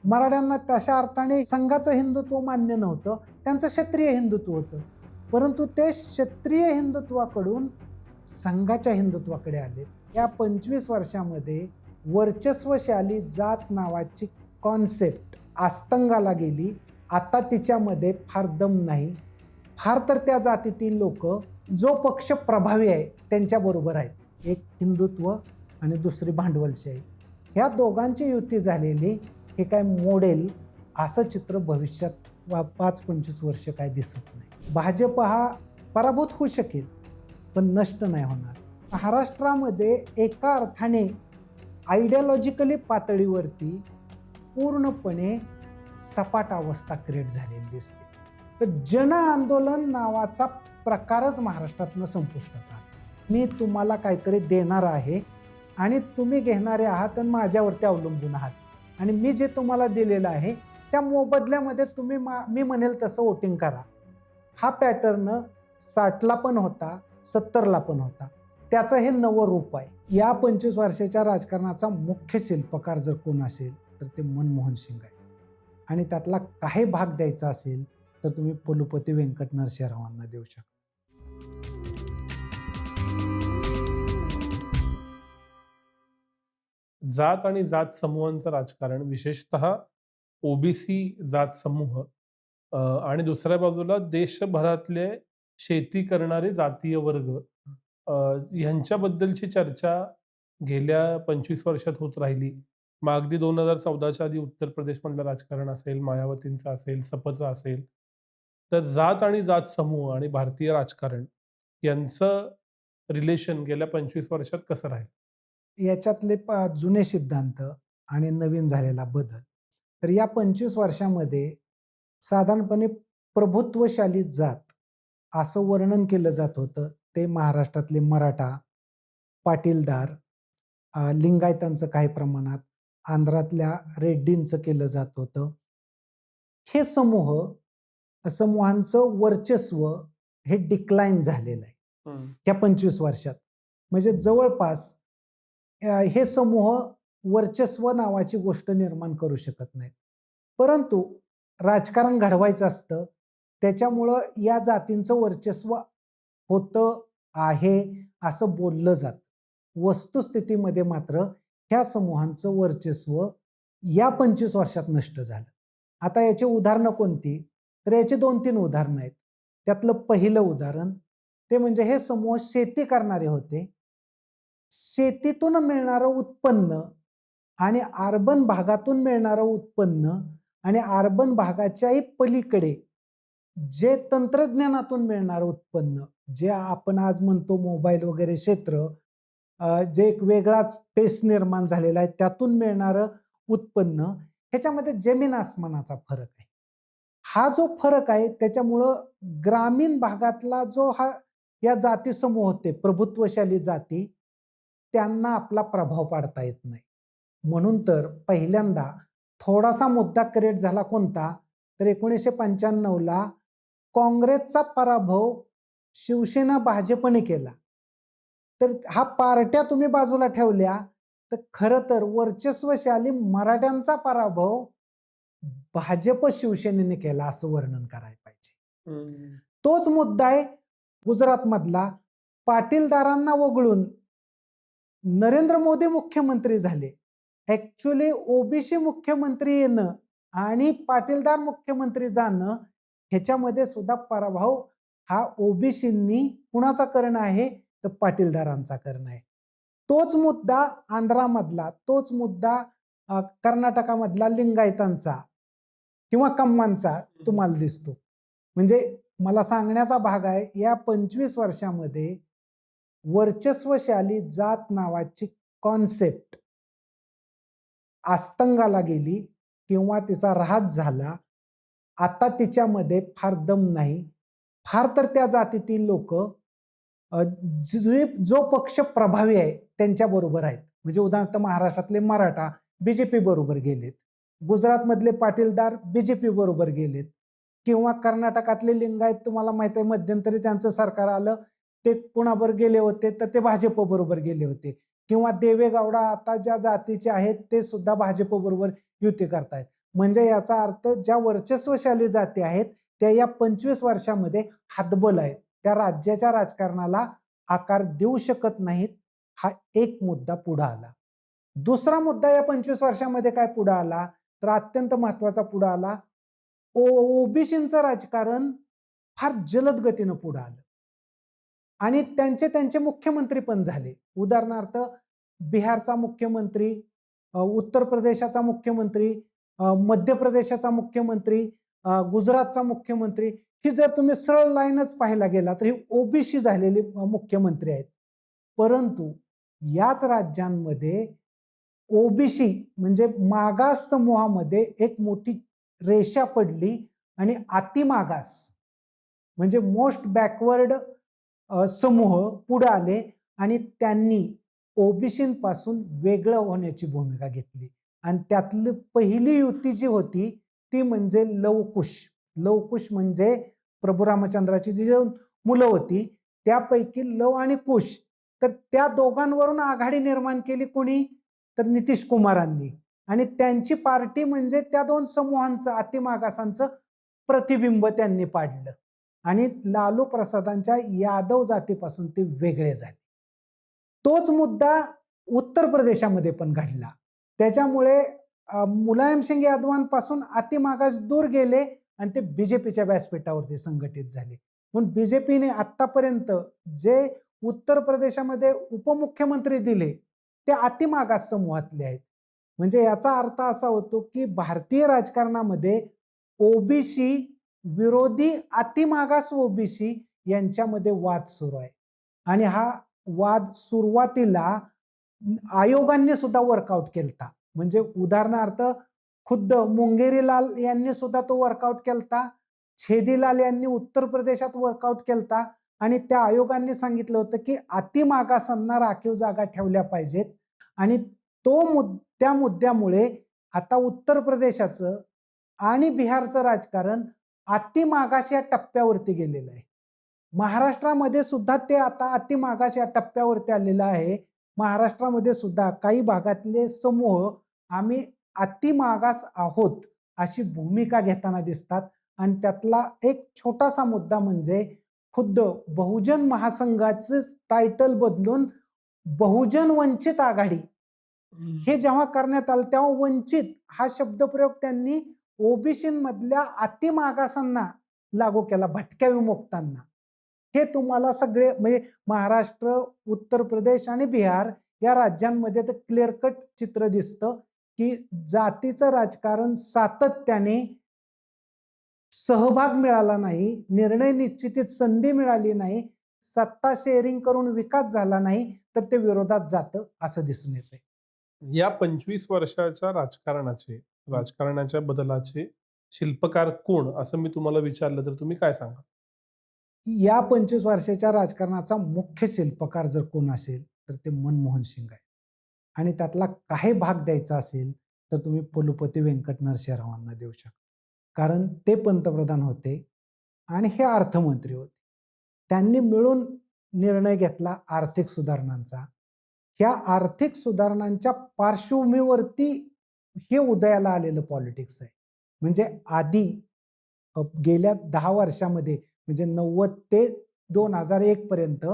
मराठ्यांना तशा अर्थाने संघाचं हिंदुत्व मान्य नव्हतं, त्यांचं क्षत्रिय हिंदुत्व होतं. परंतु ते क्षत्रिय हिंदुत्वाकडून संघाच्या हिंदुत्वाकडे आले. या 25 वर्षामध्ये वर्चस्वशाली जात नावाची कॉन्सेप्ट आस्तंगाला गेली. आता तिच्यामध्ये फार दम नाही. फार तर त्या जातीतील लोक जो पक्ष प्रभावी आहे त्यांच्याबरोबर आहेत. एक हिंदुत्व आणि दुसरी भांडवलशाही, ह्या दोघांची युती झालेली हे काय मोडेल असं चित्र भविष्यात 5-25 वर्ष काय दिसत नाही. भाजप हा पराभूत होऊ शकेल पण नष्ट नाही होणार. महाराष्ट्रामध्ये एका अर्थाने आयडिओलॉजिकली पातळीवरती पूर्णपणे सपाट अवस्था क्रिएट झालेली दिसते. तर जन आंदोलन नावाचा प्रकारच महाराष्ट्रातनं संपुष्टात आला. मी तुम्हाला काहीतरी देणार आहे आणि तुम्ही घेणारे आहात आणि माझ्यावरती अवलंबून आहात, आणि मी जे तुम्हाला दिलेलं आहे त्या मोबदल्यामध्ये तुम्ही मी म्हणेल तसं वोटिंग करा. हा पॅटर्न 60ला पण होता, 70ला पण होता. त्याचं हे नवं रूप आहे. या 25 वर्षाच्या राजकारणाचा मुख्य शिल्पकार जर कोण असेल तर ते मनमोहन सिंग आहे. आणि त्यातला काही भाग द्यायचा असेल तर तुम्ही पुलपती व्यंकट नरसिंहरावांना देऊ शकता. जात आणि जात समूहांचं राजकारण, विशेषतः ओबीसी जात समूह आणि दुसऱ्या बाजूला देशभरातले शेती करणारे जातीय वर्ग ह्यांच्याबद्दलची चर्चा गेल्या 25 वर्षात होत राहिली. मग अगदी 2014च्या आधी उत्तर प्रदेशमधलं राजकारण असेल, मायावतींचं असेल, सपचं असेल. तर जात आणि जात समूह आणि भारतीय राजकारण यांचं रिलेशन गेल्या 25 वर्षात कसं राहील? याच्यातले जुने सिद्धांत आणि नवीन झालेला बदल. तर या 25 वर्षामध्ये साधारणपणे प्रभुत्वशाली जात असं वर्णन केलं जात होतं. ते महाराष्ट्रातले मराठा, पाटीलदार, लिंगायतांचं काही प्रमाणात, आंध्रातल्या रेड्डींचं केलं जात होतं. हे समूहांचं वर्चस्व हे डिक्लाइन झालेलं आहे त्या 25 वर्षात. म्हणजे जवळपास हे समूह वर्चस्व नावाची गोष्ट निर्माण करू शकत नाहीत. परंतु राजकारण घडवायचं असतं, त्याच्यामुळं या जातींचं वर्चस्व होतं आहे असं बोललं जातं. वस्तुस्थितीमध्ये मात्र ह्या समूहांचं वर्चस्व या 25 वर्षात नष्ट झालं. आता याची उदाहरणं कोणती? तर याची 2-3 उदाहरणं आहेत. त्यातलं पहिलं उदाहरण ते म्हणजे हे समूह शेती करणारे होते. शेतीतून मिळणारं उत्पन्न आणि अर्बन भागातून मिळणारं उत्पन्न आणि अर्बन भागाच्याही पलीकडे जे तंत्रज्ञानातून मिळणारं उत्पन्न, जे आपण आज म्हणतो मोबाईल वगैरे क्षेत्र, जे एक वेगळाच स्पेस निर्माण झालेला आहे, त्यातून मिळणारं उत्पन्न, ह्याच्यामध्ये जमीन आसमानाचा फरक आहे. हा जो फरक आहे त्याच्यामुळं ग्रामीण भागातला जो या जाती समूह होते, प्रभुत्वशाली जाती, त्यांना आपला प्रभाव पाडता येत नाही. म्हणून तर पहिल्यांदा थोडासा मुद्दा क्रिएट झाला कोणता? तर 1995ला काँग्रेसचा पराभव शिवसेना भाजपने केला. तर हा पार्ट्या तुम्ही बाजूला ठेवल्या तर खरं तर वर्चस्वशाली मराठ्यांचा पराभव भाजप शिवसेनेने केला असं वर्णन करायला पाहिजे. तोच मुद्दा आहे गुजरातमधला. पाटीलदारांना वगळून नरेंद्र मोदी मुख्यमंत्री झाले. ऍक्च्युली ओबीसी मुख्यमंत्री येणं आणि पाटीलदार मुख्यमंत्री जाणं ह्याच्यामध्ये सुद्धा पराभव हा ओबीसींनी कुणाचा कर्ण आहे? तर पाटीलदारांचा कर्ण आहे. तोच मुद्दा आंध्रामधला, तोच मुद्दा कर्नाटकामधला लिंगायतांचा किंवा कम्मांचा तुम्हाला दिसतो. म्हणजे मला सांगण्याचा भाग आहे, या 25 वर्षामध्ये वर्चस्वशाली जात नावाची कॉन्सेप्ट आस्तंगाला गेली किंवा तिचा ऱ्हास झाला. आता तिच्यामध्ये फार दम नाही. फार तर त्या जातीतील लोक जो पक्ष प्रभावी आहे त्यांच्या बरोबर आहेत. म्हणजे उदाहरणार्थ महाराष्ट्रातले मराठा बीजेपी बरोबर गेलेत, गुजरातमधले पाटीलदार बीजेपी बरोबर गेलेत, किंवा कर्नाटकातले लिंगायत तुम्हाला माहिती आहे मध्यंतरी त्यांचं सरकार आलं, ते कुणाबरोबर गेले होते? तर ते भाजप बरोबर गेले होते. किंवा देवेगौडा आता ज्या जातीचे आहेत ते सुद्धा भाजप बरोबर युती करतायत. म्हणजे याचा अर्थ ज्या वर्चस्वशाली जाती आहेत त्या या 25 वर्षामध्ये हतबल आहेत, त्या राज्याच्या राजकारणाला आकार देऊ शकत नाहीत. हा एक मुद्दा पुढे आला. दुसरा मुद्दा या 25 वर्षामध्ये काय पुढे आला, तर अत्यंत महत्वाचा पुढे आला. ओबीसींचं राजकारण फार जलद गतीनं पुढे आलं आणि त्यांचे मुख्यमंत्री पण झाले. उदाहरणार्थ बिहारचा मुख्यमंत्री, उत्तर प्रदेशाचा मुख्यमंत्री, मध्य प्रदेशाचा मुख्यमंत्री, गुजरातचा मुख्यमंत्री, ही जर तुम्ही सरळ लाईनच पाहायला गेला तर ही ओबीसी झालेली मुख्यमंत्री आहेत. परंतु याच राज्यांमध्ये ओबीसी म्हणजे मागास समूहामध्ये एक मोठी रेषा पडली आणि अतिमागास म्हणजे मोस्ट बॅकवर्ड समूह पुढे आले आणि त्यांनी ओबीसींपासून वेगळं होण्याची भूमिका घेतली. आणि त्यातली पहिली युती जी होती ती म्हणजे लवकुश. लवकुश म्हणजे प्रभू रामचंद्राची जी मुलं होती त्यापैकी लव आणि कुश, तर त्या दोघांवरून आघाडी निर्माण केली कोणी, तर नितीश कुमारांनी. आणि त्यांची पार्टी म्हणजे त्या दोन समूहांचं अतिमागासांचं प्रतिबिंब त्यांनी पाडलं आणि लालू प्रसादांच्या यादव जातीपासून ते वेगळे झाले. तोच मुद्दा उत्तर प्रदेशामध्ये पण घडला. त्याच्यामुळे मुलायम सिंग यादवांपासून अतिमागास दूर गेले आणि ते बीजेपीच्या व्यासपीठावरती संघटित झाले. म्हणून बीजेपीने आतापर्यंत जे उत्तर प्रदेशामध्ये उपमुख्यमंत्री दिले ते अतिमागास समूहातले आहेत. म्हणजे याचा अर्थ असा होतो की भारतीय राजकारणामध्ये ओबीसी विरोधी अतिमागास ओबीसी यांच्यामध्ये वाद सुरू आहे आणि हा वाद सुरुवातीला आयोगांनी सुद्धा वर्कआउट केलता. म्हणजे उदाहरणार्थ खुद्द मुंगेरीलाल यांनी सुद्धा तो वर्कआउट केलता, छेदीलाल यांनी उत्तर प्रदेशात वर्कआउट केलता आणि त्या आयोगांनी सांगितलं होतं की अतिमागासांना राखीव जागा ठेवल्या पाहिजेत. आणि त्या मुद्द्यामुळे आता उत्तर प्रदेशाचं आणि बिहारचं राजकारण अतिमागास या टप्प्यावरती गेलेलं आहे. महाराष्ट्रामध्ये सुद्धा ते आता अतिमागास या टप्प्यावरती आलेलं आहे. महाराष्ट्रामध्ये सुद्धा काही भागातले समूह आम्ही अतिमागास आहोत अशी भूमिका घेताना दिसतात. आणि त्यातला एक छोटासा मुद्दा म्हणजे खुद्द बहुजन महासंघाचे टायटल बदलून बहुजन वंचित आघाडी हे जेव्हा करण्यात आलं तेव्हा वंचित हा शब्दप्रयोग त्यांनी ओबीसी मधल्या अतिमागासांना लागू केला, भटक्या विमुक्तांना. हे तुम्हाला सगळे म्हणजे महाराष्ट्र, उत्तर प्रदेश आणि बिहार या राज्यांमध्ये तर क्लिअर कट चित्र दिसतं की जातीचं राजकारण सातत्याने सहभाग मिळाला नाही, निर्णय निश्चितीत संधी मिळाली नाही, सत्ता शेअरिंग करून विकास झाला नाही, तर ते विरोधात जातं असं दिसून येतंय. या 25 वर्षाच्या राजकारणाच्या बदलाचे शिल्पकार कोण असं मी तुम्हाला विचारलं तर तुम्ही काय सांगा? या 25 वर्षाच्या राजकारणाचा मुख्य शिल्पकार जर कोण असेल तर ते मनमोहन सिंग आहे. आणि त्यातला काही भाग द्यायचा असेल तर तुम्ही पुलपती व्यंकट नरसिंहरावांना देऊ शकता. कारण ते पंतप्रधान होते आणि हे अर्थमंत्री होते. त्यांनी मिळून निर्णय घेतला आर्थिक सुधारणांचा. ह्या आर्थिक सुधारणांच्या पार्श्वभूमीवरती हे उदयाला आलेलं पॉलिटिक्स आहे. म्हणजे आधी गेल्या 10 वर्षामध्ये म्हणजे 90 ते 2001 पर्यंत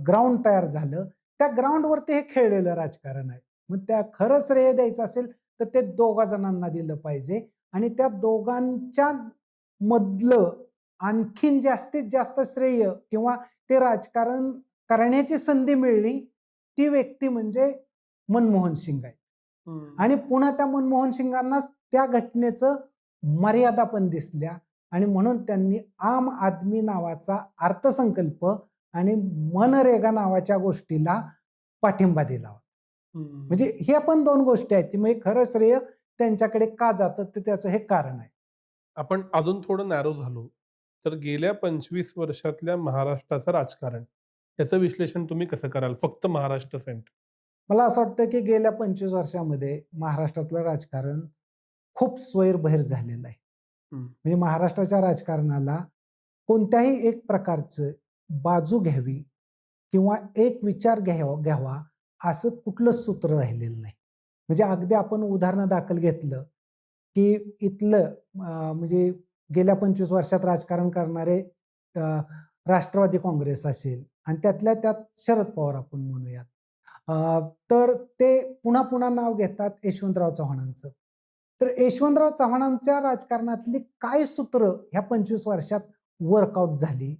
ग्राउंड तयार झालं. त्या ग्राउंडवरती हे खेळलेलं राजकारण आहे. मग त्या खरं श्रेय द्यायचं असेल तर ते दोघा जणांना दिलं पाहिजे आणि त्या दोघांच्या मधलं आणखीन जास्तीत जास्त श्रेय किंवा ते राजकारण करण्याची संधी मिळली ती व्यक्ती म्हणजे मनमोहन सिंग आहे. आणि पुन्हा त्या मनमोहन सिंगांनाच त्या घटनेचं मर्यादा पण दिसल्या आणि म्हणून त्यांनी आम आदमी नावाचा अर्थसंकल्प आणि मनरेगा नावाच्या गोष्टीला पाठिंबा दिला होता. म्हणजे हे पण दोन गोष्टी आहेत की म्हणजे खरं श्रेय त्यांच्याकडे का जातं तर त्याचं हे कारण आहे. आपण अजून थोडं नॅरो झालो तर गेल्या 25 वर्षातल्या महाराष्ट्राचं राजकारण याचं विश्लेषण तुम्ही कसं कराल फक्त महाराष्ट्र सेंटर? मला असं वाटतं की गेल्या 25 वर्षामध्ये महाराष्ट्रातलं राजकारण खूप स्वैरभैर झालेलं आहे. म्हणजे महाराष्ट्राच्या राजकारणाला कोणत्याही एक प्रकारचं बाजू घ्यावी किंवा एक विचार घ्यावा असं कुठलंच सूत्र राहिलेलं नाही. म्हणजे अगदी आपण उदाहरण दाखल घेतलं की इथलं म्हणजे गेल्या 25 वर्षात राजकारण करणारे राष्ट्रवादी काँग्रेस असेल आणि त्यातल्या त्यात शरद पवार आपण म्हणूयात. तर ते पुन्हा पुन्हा नाव घेतात यशवंतराव चव्हाणांचं. तर यशवंतराव चव्हाणांच्या राजकारणातली काय सूत्र ह्या 25 वर्षात वर्कआउट झाली,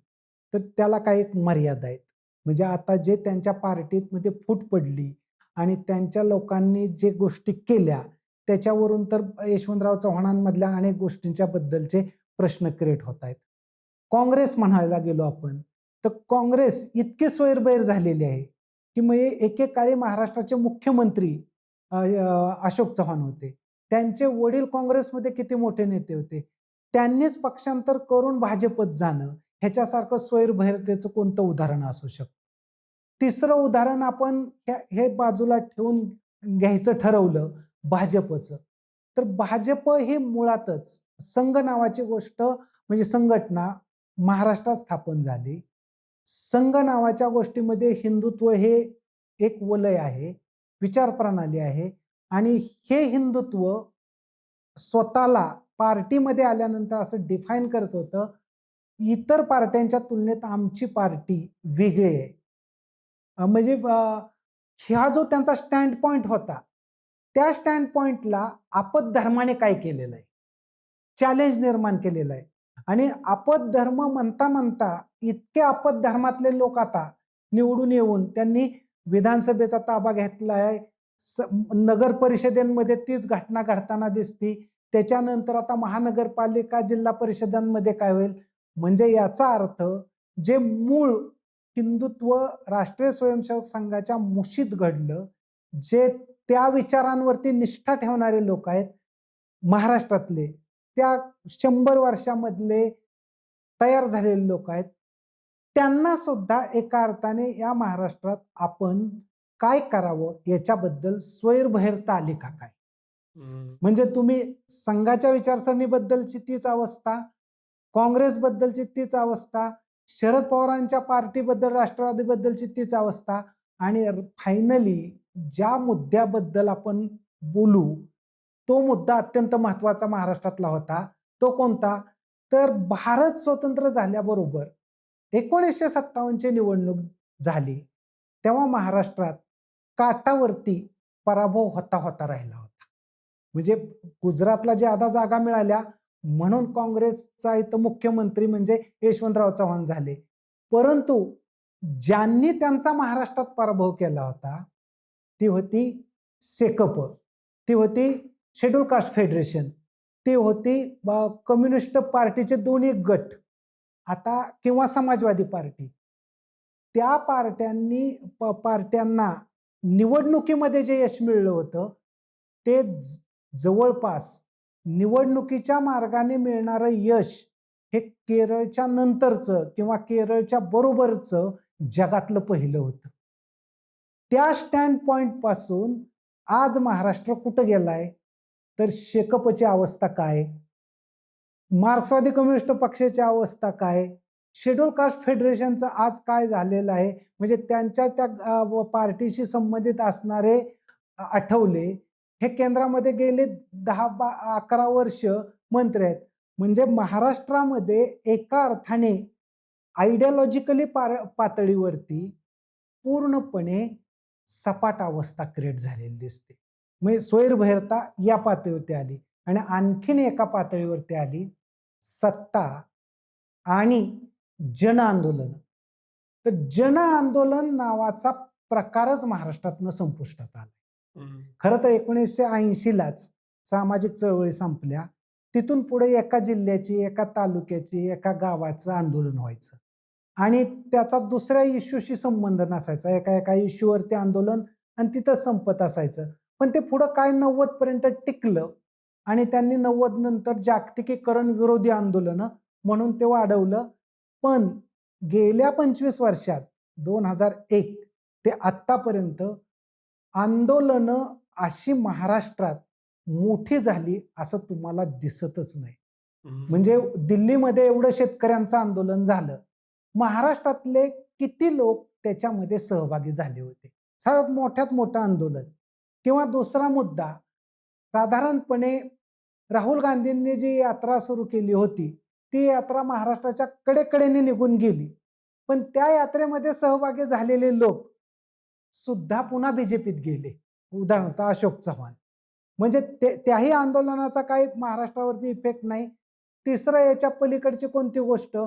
तर त्याला काही एक मर्यादा आहेत. म्हणजे आता जे त्यांच्या पार्टीमध्ये फूट पडली आणि त्यांच्या लोकांनी जे गोष्टी केल्या, त्याच्यावरून तर यशवंतराव चव्हाणांमधल्या अनेक गोष्टींच्या बद्दलचे प्रश्न क्रिएट होत आहेत. काँग्रेस म्हणायला गेलो आपण, तर काँग्रेस इतकी सोयरबैर झालेली आहे, की म्हणजे एकेकाळी महाराष्ट्राचे मुख्यमंत्री अशोक चव्हाण होते. त्यांचे वडील काँग्रेसमध्ये किती मोठे नेते होते. त्यांनीच पक्षांतर करून भाजपत जाणं, ह्याच्यासारखं सोयरबैरतेचं कोणतं उदाहरण असू शकतं. तिसरं उदाहरण आपण हे बाजूला ठेवून घ्यायचं ठरवलं भाजपचं. तर भाजप ही मुळातच संघ नावाची गोष्ट म्हणजे संघटना महाराष्ट्रात स्थापन झाली. संघ नावाच्या गोष्टीमध्ये हिंदुत्व हे एक वलय आहे, विचार प्रणाली आहे आणि हे हिंदुत्व स्वतःला पार्टीमध्ये आल्यानंतर असं डिफाईन करत होतं, इतर पार्ट्यांच्या तुलनेत आमची पार्टी वेगळी आहे. म्हणजे हा जो त्यांचा स्टँड पॉइंट होता, त्या स्टँड पॉइंटला आपद्धर्माने काय केलेलं आहे? चॅलेंज निर्माण केलेलं आहे. आणि आपद्धर्म म्हणता म्हणता इतके आपद्धर्मातले लोक आता निवडून येऊन त्यांनी विधानसभेचा ताबा घेतला आहे. नगर परिषदेमध्ये तीच घटना घडताना दिसती. त्याच्यानंतर आता महानगरपालिका, जिल्हा परिषदांमध्ये काय होईल? म्हणजे याचा अर्थ जे मूळ हिंदुत्व राष्ट्रीय स्वयंसेवक संघाच्या मुशीत घडलं, जे त्या विचारांवरती निष्ठा ठेवणारे लोक आहेत महाराष्ट्रातले, त्या 100 वर्षामधले तयार झालेले लोक आहेत, त्यांना सुद्धा एका अर्थाने या महाराष्ट्रात आपण काय करावं याच्याबद्दल स्वैरभैरता आली का काय? म्हणजे तुम्ही संघाच्या विचारसरणीबद्दलची तीच अवस्था, काँग्रेसबद्दलची तीच अवस्था, शरद पवारांच्या पार्टीबद्दल राष्ट्रवादीबद्दलची तीच अवस्था आणि फायनली ज्या मुद्द्याबद्दल आपण बोलू, तो मुद्दा अत्यंत महत्वाचा महाराष्ट्रातला होता. तो कोणता? तर भारत स्वतंत्र झाल्याबरोबर 1957 ची निवडणूक झाली. तेव्हा महाराष्ट्रात काटावरती पराभव होता होता राहिला होता. म्हणजे गुजरातला ज्यादा जागा मिळाल्या म्हणून काँग्रेसचा इथं मुख्यमंत्री म्हणजे यशवंतराव चव्हाण झाले. परंतु ज्यांनी त्यांचा महाराष्ट्रात पराभव केला होता ती होती सेकप, ती होती शेड्यूल कास्ट फेडरेशन, ती होती कम्युनिस्ट पार्टीचे दोन्ही गट आता किंवा समाजवादी पार्टी. त्या पार्ट्यांना निवडणुकीमध्ये जे यश मिळलं होतं ते जवळपास निवडणुकीच्या मार्गाने मिळणारं यश हे केरळच्या नंतरचं किंवा केरळच्या बरोबरचं जगातलं पहिलं होतं. त्या स्टँड पॉइंट पासून आज महाराष्ट्र कुठं गेलाय? तर शेकपची अवस्था काय, मार्क्सवादी कम्युनिस्ट पक्षाची अवस्था काय, शेड्यूल कास्ट फेडरेशनचं आज काय झालेलं आहे? म्हणजे त्यांच्या त्या पार्टीशी संबंधित असणारे आठवले हे केंद्रामध्ये गेले 10-11 वर्ष मंत्री आहेत. म्हणजे महाराष्ट्रामध्ये एका अर्थाने आयडिओलॉजिकली पातळीवरती पूर्णपणे सपाट अवस्था क्रिएट झालेली दिसते. म्हणजे स्वैरभैरता या पातळीवरती आली आणि आणखीन एका पातळीवरती आली सत्ता आणि जन आंदोलन. तर जन आंदोलन नावाचा प्रकारच महाराष्ट्रातनं संपुष्टात आला. खरं तर 1980लाच सामाजिक चळवळी संपल्या. तिथून पुढे एका जिल्ह्याची, एका तालुक्याची, एका गावाचं आंदोलन व्हायचं आणि त्याचा दुसऱ्या इश्यूशी संबंध नसायचा. एका इश्यूवरती आंदोलन आणि तिथं संपत असायचं. पण ते पुढं काय 90 पर्यंत टिकलं आणि त्यांनी 90 नंतर जागतिकीकरण विरोधी आंदोलन म्हणून ते वाढवलं. पण गेल्या 25 वर्षात 2001 ते आत्तापर्यंत आंदोलनं अशी महाराष्ट्रात मोठी झाली असं तुम्हाला दिसतच नाही. म्हणजे दिल्लीमध्ये एवढं शेतकऱ्यांचं आंदोलन झालं, महाराष्ट्रातले किती लोक त्याच्यामध्ये सहभागी झाले होते? सर्वात मोठ्यात मोठं आंदोलन. किंवा दुसरा मुद्दा, साधारणपणे राहुल गांधींनी जी यात्रा सुरू केली होती ती यात्रा महाराष्ट्राच्या कडेकडेने निघून गेली, पण त्या यात्रेमध्ये सहभागी झालेले लोक सुद्धा पुन्हा बीजेपीत गेले. उदाहरणार्थ अशोक चव्हाण. म्हणजे त्याही आंदोलनाचा काही महाराष्ट्रावरती इफेक्ट नाही. तिसरं याच्या पलीकडची कोणती गोष्ट,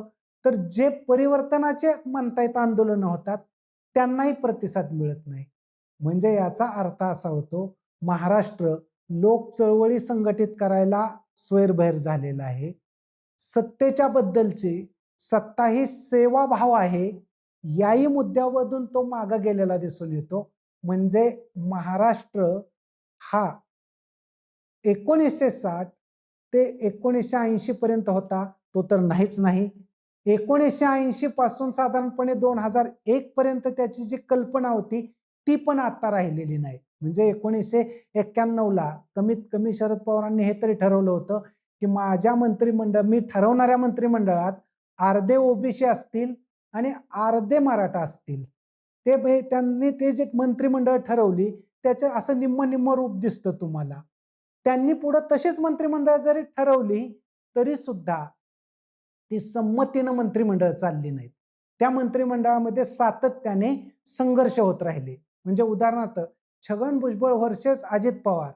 तर जे परिवर्तनाचे म्हणतायत आंदोलनं होतात त्यांनाही प्रतिसाद मिळत नाही. म्हणजे याचा अर्थ असा होतो, महाराष्ट्र लोक चळवळी संघटित करायला स्वैरभैर झालेला आहे. सत्तेच्या बद्दलची सत्ता ही सेवाभाव आहे, याही मुद्द्यावरून तो मागे गेलेला दिसून येतो. म्हणजे महाराष्ट्र हा 1960 ते 1980 पर्यंत होता, तो तर नाहीच नाही. 1980 पासून साधारणपणे 2001 पर्यंत त्याची जी कल्पना होती ती पण आता राहिलेली नाही. म्हणजे 1991ला कमीत कमी शरद पवारांनी हे तरी ठरवलं होतं की माझ्या मी ठरवणाऱ्या मंत्रिमंडळात अर्धे ओबीसी असतील आणि अर्धे मराठा असतील. त्यांनी ते जे मंत्रिमंडळ ठरवली त्याचं असं निम्म निम्म रूप दिसतं तुम्हाला. त्यांनी पुढे तशीच मंत्रिमंडळ जरी ठरवली तरी सुद्धा ती संमतीनं मंत्रिमंडळ चालली नाहीत. त्या मंत्रिमंडळामध्ये सातत्याने संघर्ष होत राहिले. म्हणजे उदाहरणार्थ छगन भुजबळ वर्सेस अजित पवार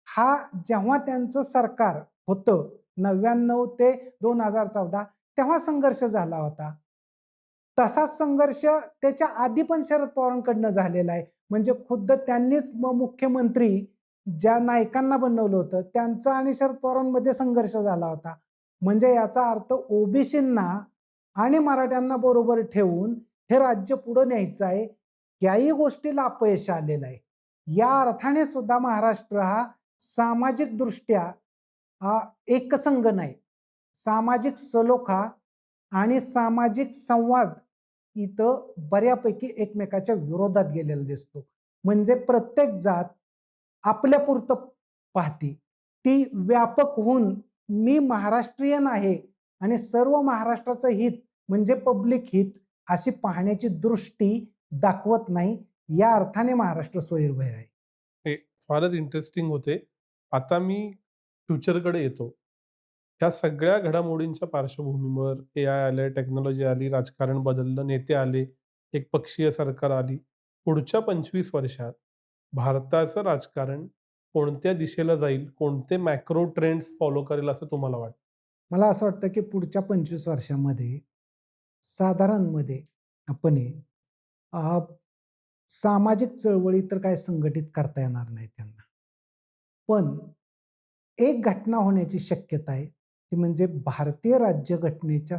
हा जेव्हा त्यांचं सरकार होतं 99 ते 2014 तेव्हा संघर्ष झाला होता. तसाच संघर्ष त्याच्या आधी पण शरद पवारांकडनं झालेला आहे. म्हणजे खुद्द त्यांनीच मुख्यमंत्री ज्या नायकांना बनवलं होतं त्यांचा आणि शरद पवारांमध्ये संघर्ष झाला होता. म्हणजे याचा अर्थ ओबीसींना आणि मराठ्यांना बरोबर ठेवून हे राज्य पुढे न्यायचं आहे. याही गोष्टीला अपयश आलेलं आहे. या अर्थाने सुद्धा महाराष्ट्र हा सामाजिक दृष्ट्या एकसंघ नाही. सामाजिक सलोखा आणि सामाजिक संवाद इथं बऱ्यापैकी एकमेकाच्या विरोधात गेलेला दिसतो. म्हणजे प्रत्येक जात आपल्यापुरतं पाहती, ती व्यापक होऊन मी महाराष्ट्रीयन आहे आणि सर्व महाराष्ट्राचं हित म्हणजे पब्लिक हित अशी पाहण्याची दृष्टी दाखवत नाही. या अर्थाने महाराष्ट्र स्वैरभैर आहे. हे फारच इंटरेस्टिंग होते. आता मी फ्युचरकडे येतो. ह्या सगळ्या घडामोडींच्या पार्श्वभूमीवर एआय आले, टेक्नॉलॉजी आली, राजकारण बदललं, नेते आले, एक पक्षीय सरकार आली. पुढच्या 25 वर्षात भारताचं राजकारण कोणत्या दिशेला जाईल, कोणते मॅक्रो ट्रेंड्स फॉलो करेल असं तुम्हाला वाटतं? मला असं वाटतं की पुढच्या 25 वर्षामध्ये साधारणमध्ये आपण सामाजिक चळवळी तर काय संघटित करता येणार नाही त्यांना. पण एक घटना होण्याची शक्यता आहे ती म्हणजे भारतीय राज्यघटनेच्या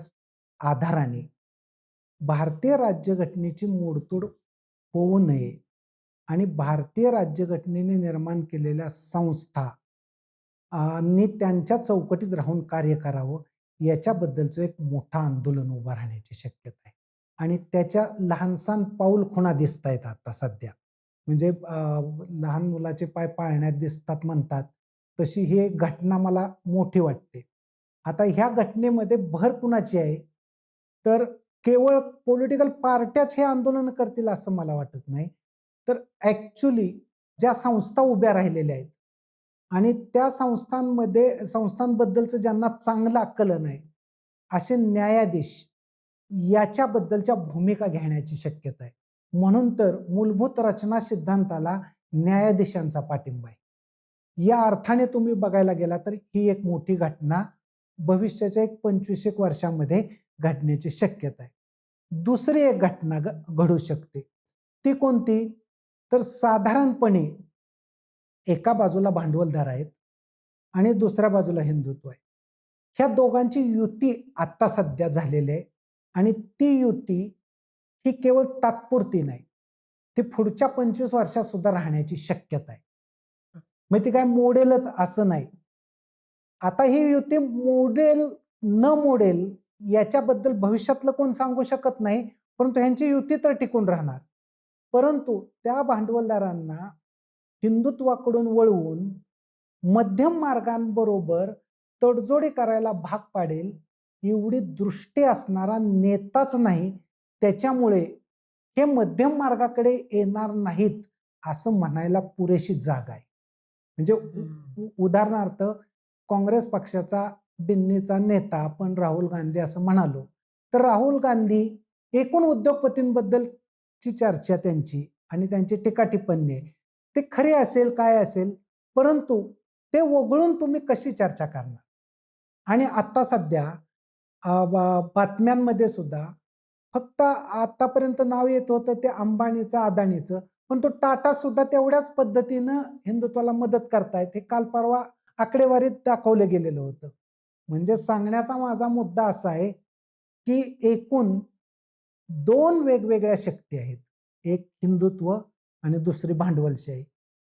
आधाराने भारतीय राज्यघटनेची मोडतोड होऊ नये आणि भारतीय राज्यघटनेने निर्माण केलेल्या संस्था आणि त्यांच्या चौकटीत राहून कार्य करावं याच्याबद्दलचं एक मोठं आंदोलन उभं राहण्याची शक्यता आहे. आणि त्याच्या लहानसहान पाऊल खुणा दिसत आहेत आता सध्या. म्हणजे लहान मुलाचे पाय पाळण्यात दिसतात म्हणतात तशी ही एक घटना मला मोठी वाटते. आता ह्या घटनेमध्ये भर कुणाची आहे, तर केवळ पॉलिटिकल पार्ट्याच हे आंदोलन करतील असं मला वाटत नाही. तर ॲक्च्युली ज्या संस्था उभ्या राहिलेल्या आहेत आणि त्या संस्थांबद्दलचं ज्यांना चांगलं आकलन आहे असे न्यायाधीश याच्याबद्दलच्या भूमिका घेण्याची शक्यता आहे. म्हणून तर मूलभूत रचना सिद्धांताला न्यायाधीशांचा पाठिंबा आहे. या अर्थाने तुम्ही बघायला गेला तर ही एक मोठी घटना भविष्याच्या एक 25 एक वर्षामध्ये घडण्याची शक्यता आहे. दुसरी एक घटना घडू शकते. ती कोणती, तर साधारणपणे एका बाजूला भांडवलदार आहेत आणि दुसऱ्या बाजूला हिंदुत्व आहे. ह्या दोघांची युती आता सध्या झालेली आहे आणि ती युती ही केवळ तात्पुरती नाही, ती पुढच्या 25 वर्षात सुद्धा राहण्याची शक्यता आहे. मग ती काय मोडेलच असं नाही. आता ही युती मोडेल न मोडेल याच्याबद्दल भविष्यातलं कोण सांगू शकत नाही, परंतु ह्यांची युती तर टिकून राहणार. परंतु त्या भांडवलदारांना हिंदुत्वाकडून वळवून मध्यम मार्गांबरोबर तडजोडी करायला भाग पाडेल एवढी दृष्टी असणारा नेताच नाही. त्याच्यामुळे हे मध्यम मार्गाकडे येणार नाहीत असं म्हणायला पुरेशी जागा आहे. म्हणजे उदाहरणार्थ काँग्रेस पक्षाचा बिन्नीचा नेता आपण राहुल गांधी असं म्हणालो, तर राहुल गांधी एकूण उद्योगपतींबद्दलची चर्चा त्यांची आणि त्यांची टीका टिप्पणी आहे, ते खरे असेल काय असेल, परंतु ते वगळून तुम्ही कशी चर्चा करणार? आणि आता सध्या बातम्यांमध्ये सुद्धा फक्त आतापर्यंत नाव येत होतं ते अंबानीचं, अदानीचं, पण तो टाटा सुद्धा तेवढ्याच पद्धतीनं हिंदुत्वाला मदत करतायत. हे काल परवा आकडेवारीत दाखवलं गेलेलं होतं. म्हणजे सांगण्याचा माझा मुद्दा असा आहे, की एकूण 2 वेगवेगळ्या शक्ती आहेत. एक हिंदुत्व आणि दुसरी भांडवलशाही.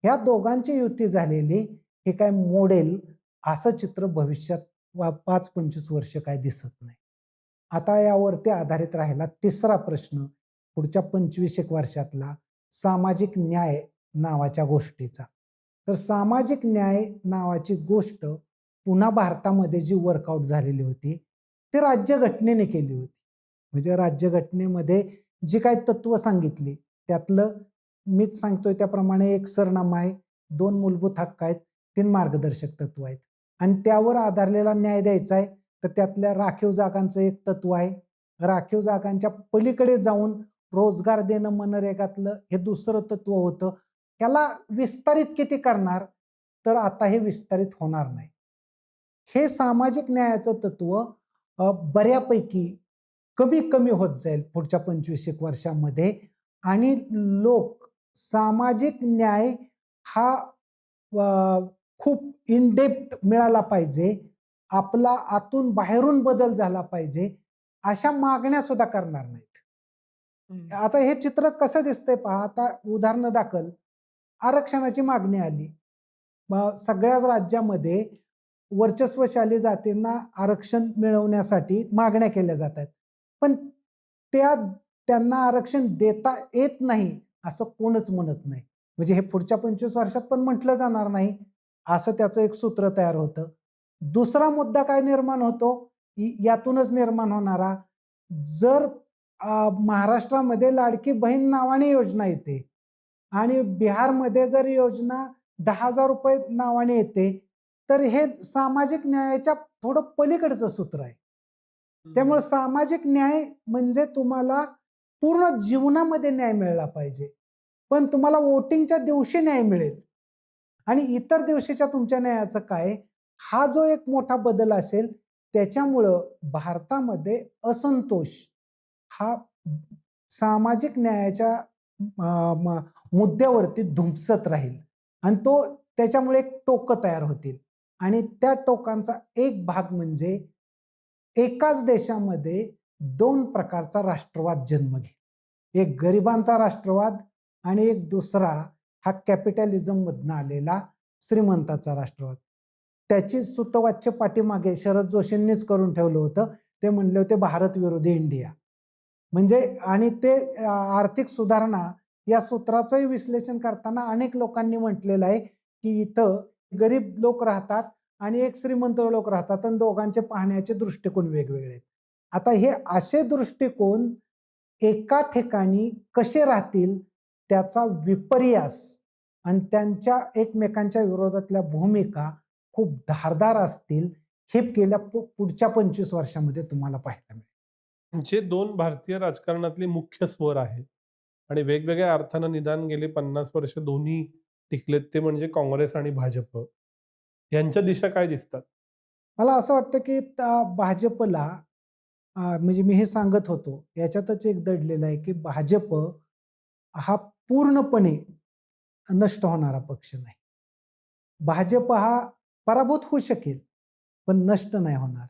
ह्या दोघांची युती झालेली हे काय मोडेल असं चित्र भविष्यात 5-25 वर्ष काय दिसत नाही. आता यावरती आधारित राहिला तिसरा प्रश्न पुढच्या 25 वर्षातला सामाजिक न्याय नावाच्या गोष्टीचा. तर सामाजिक न्याय नावाची गोष्ट पुन्हा भारतामध्ये जी वर्कआउट झालेली होती ती राज्यघटनेने केली होती. म्हणजे राज्यघटनेमध्ये जी काही तत्व सांगितली त्यातलं मीच सांगतोय त्याप्रमाणे एक सरनामा आहे, 2 मूलभूत हक्क आहेत, 3 मार्गदर्शक तत्व आहेत आणि त्यावर आधारलेला न्याय द्यायचा आहे. तर त्यातल्या राखीव जागांचं एक तत्व आहे. राखीव जागांच्या पलीकडे जाऊन रोजगार देणं मनरेगातलं हे दुसरं तत्व होतं. त्याला विस्तारित किती करणार? तर आता हे विस्तारित होणार नाही. हे सामाजिक न्यायाचं तत्व बऱ्यापैकी कमी कमी होत जाईल पुढच्या 25 वर्षामध्ये आणि लोक सामाजिक न्याय हा खूप इन डेप्थ मिळाला पाहिजे, आपला आतून बाहेरून बदल झाला पाहिजे, अशा मागण्या सुद्धा करणार नाहीत. आता हे चित्र कसं दिसतंय पहा. आता उदाहरण दाखल आरक्षणाची मागणी आली. सगळ्याच राज्यामध्ये वर्चस्वशाली जातींना आरक्षण मिळवण्यासाठी मागण्या केल्या जात आहेत, पण त्यांना आरक्षण देता येत नाही असं कोणच म्हणत नाही. म्हणजे हे पुढच्या 25 वर्षात पण म्हटलं जाणार नाही असं त्याचं एक सूत्र तयार होतं. दुसरा मुद्दा काय निर्माण होतो, यातूनच निर्माण होणारा, जर महाराष्ट्रामध्ये लाडकी बहीण नावाने योजना येते आणि बिहारमध्ये जर योजना 10,000 रुपये नावाने येते, तर हे सामाजिक न्यायाच्या थोडं पलीकडचं सूत्र आहे. त्यामुळे सामाजिक न्याय म्हणजे तुम्हाला पूर्ण जीवनामध्ये न्याय मिळाला पाहिजे, पण तुम्हाला वोटिंगच्या दिवशी न्याय मिळेल आणि इतर दिवशीच्या तुमच्या न्यायाचं काय, हा जो एक मोठा बदल असेल त्याच्यामुळं भारतामध्ये असंतोष हा सामाजिक न्यायाच्या मुद्द्यावरती धुमसत राहील आणि त्याच्यामुळे एक टोकं तयार होतील आणि त्या टोकांचा एक भाग म्हणजे एकाच देशामध्ये 2 प्रकारचा राष्ट्रवाद जन्म घेईल. एक गरिबांचा राष्ट्रवाद आणि एक दुसरा हा कॅपिटलिझम मधनं आलेला श्रीमंताचा राष्ट्रवाद. त्याची सूतवाच्य पाठीमागे शरद जोशींनीच करून ठेवलं होतं. ते म्हणले होते भारत विरोधी इंडिया. म्हणजे आणि ते आर्थिक सुधारणा या सूत्राचंही विश्लेषण करताना अनेक लोकांनी म्हटलेलं आहे की इथं गरीब लोक राहतात आणि एक श्रीमंत लोक राहतात आणि दोघांचे पाहण्याचे दृष्टिकोन वेगवेगळे आहेत. आता हे असे दृष्टिकोन एका ठिकाणी कसे राहतील त्याचा विपर्यास आणि त्यांच्या एकमेकांच्या विरोधातल्या भूमिका खूप धारदार असतील हे गेल्या पुढच्या 25 वर्षामध्ये तुम्हाला पाहायला मिळेल. जे 2 भारतीय राजकारणातले मुख्य स्वर आहेत आणि वेगवेगळ्या अर्थानं निदान गेले 50 वर्ष दोन्ही टिकलेत, ते म्हणजे काँग्रेस आणि भाजप. यांच्या दिशा काय दिसतात? मला असं वाटतं की भाजपला म्हणजे मी हे सांगत होतो याच्यातच एक दडलेलं आहे की भाजप हा पूर्णपणे नष्ट होणारा पक्ष नाही. भाजप हा पराभूत होऊ शकेल पण नष्ट नाही होणार.